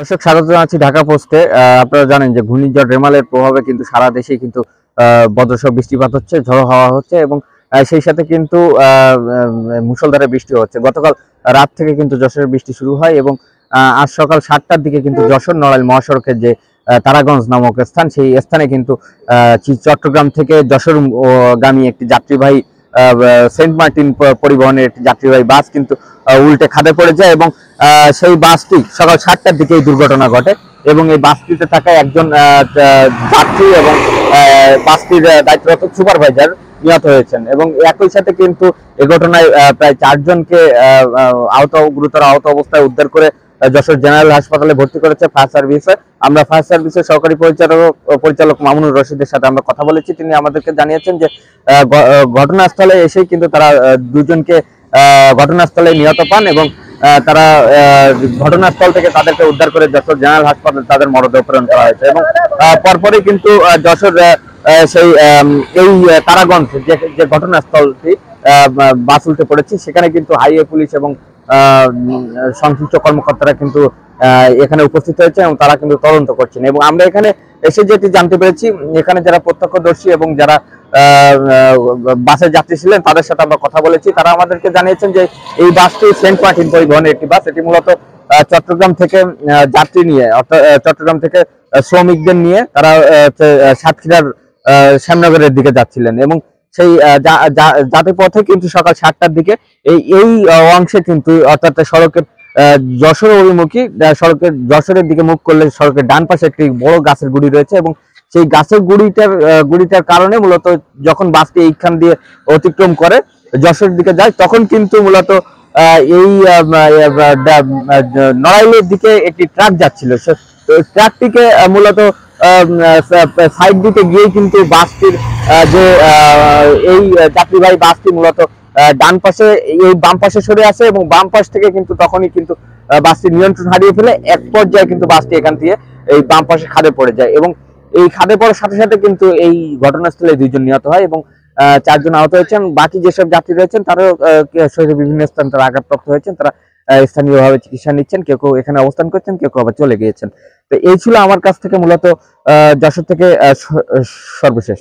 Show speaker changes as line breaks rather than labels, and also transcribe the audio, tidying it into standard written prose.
দর্শক, স্বাগত জানাচ্ছি ঢাকা পোস্টে। আপনারা জানেন যে ঘূর্ণিঝড় রেমালের প্রভাবে কিন্তু সারা দেশেই কিন্তু বজ্রসহ বৃষ্টিপাত হচ্ছে, ঝড়ো হাওয়া হচ্ছে এবং সেই সাথে কিন্তু মুষলধারে বৃষ্টি হচ্ছে। গতকাল রাত থেকে কিন্তু যশোরে বৃষ্টি শুরু হয় এবং আজ সকাল 7টার দিকে কিন্তু যশোর নড়াইল মহাসড়কের যে তারাগঞ্জ নামক স্থান, সেই স্থানে কিন্তু চট্টগ্রাম থেকে যশোর গামী একটি যাত্রীবাহী সেন্ট মার্টিন পরিবহনের একটি যাত্রীবাহী বাস কিন্তু উল্টে খাদে পড়ে যায় এবং সেই বাসটি সকাল 7টার দিকে এই দুর্ঘটনা ঘটে এবং এই বাসটিতে থাকা একজন যাত্রী এবং বাসটির দায়িত্বরত সুপারভাইজার নিহত হয়েছেন এবং একই সাথে কিন্তু এই ঘটনায় প্রায় 4জনকে গুরুতর আহত অবস্থায় উদ্ধার করে যশোর জেনারেল হাসপাতালে ভর্তি করেছে ফায়ার সার্ভিসে। আমরা ফায়ার সার্ভিসের সহকারী পরিচালক মামুনুর রশিদের সাথে আমরা কথা বলেছি। তিনি আমাদেরকে জানিয়েছেন যে ঘটনাস্থলে এসেই কিন্তু তারা দুজনকে ঘটনাস্থলে নিহত পান এবং তারা ঘটনাস্থল থেকে তাদেরকে উদ্ধার করে যশোর জেনারেল হাসপাতালে তাদের মরদেহ প্রেরণ করা হয়েছে এবং পরপরই কিন্তু যশোর সেই এই তারাগঞ্জ যে ঘটনাস্থলটি বাস উল্টে পড়েছে, সেখানে কিন্তু হাইওয়ে পুলিশ এবং সংশ্লিষ্ট কর্মকর্তারা কিন্তু এখানে উপস্থিত হয়েছে এবং তারা কিন্তু তদন্ত করছেন। এবং আমরা এখানে এসে যেটি জানতে পেরেছি, এখানে যারা প্রত্যক্ষদর্শী এবং যারা বাসে যাত্রী ছিলেন তাদের সাথে আমরা কথা বলেছি। তারা আমাদেরকে জানিয়েছেন যে এই বাসটি সেন্ট মার্টিন পরিবহনের একটি বাস। এটি মূলত চট্টগ্রাম থেকে যাত্রী নিয়ে, অর্থাৎ চট্টগ্রাম থেকে শ্রমিকদের নিয়ে তারা সাতক্ষীরার শ্যামনগরের দিকে যাচ্ছিলেন এবং সেই যাত্রী পথে কিন্তু সকাল 7টার দিকে এই অংশে কিন্তু, অর্থাৎ সড়কের যশোর অভিমুখী সড়কের যশোরের দিকে মুখ করলে সড়কের ডান পাশে একটি বড় গাছের গুড়ি রয়েছে এবং সেই গাছের গুড়িটার কারণে মূলত যখন বাসটি এইখান দিয়ে অতিক্রম করে যশোরের দিকে যায়, তখন কিন্তু মূলত এই নড়াইলের দিকে একটি ট্রাক যাচ্ছিল। ট্রাকটিকে মূলত সাইড দিতে গিয়ে কিন্তু বাসটির যে এই যাত্রীবাহী বাসটি মূলত ডান পাশে এই বাম পাশে সরে আসে এবং বাম পাশ থেকে কিন্তু তখনই কিন্তু বাসটি নিয়ন্ত্রণ হারিয়ে ফেলে। এক পর্যায়ে কিন্তু বাসটি এখান দিয়ে এই বাম পাশে খাদে পড়ে যায় এবং এই খাদে পড়ার সাথে সাথে কিন্তু এই ঘটনাস্থলে 2জন নিহত হয় এবং 4জন আহত হয়েছেন। বাকি যেসব যাত্রী রয়েছেন তারাও শরীরে বিভিন্ন স্থান তারা আঘাতপ্রাপ্ত হয়েছেন। তারা স্থানীয়ভাবে চিকিৎসা নিচ্ছেন, কেউ কেউ এখানে অবস্থান করছেন, কেউ কেউ আবার চলে গিয়েছেন। তো এই ছিল আমার কাছ থেকে মূলত যশোর থেকে সর্বশেষ।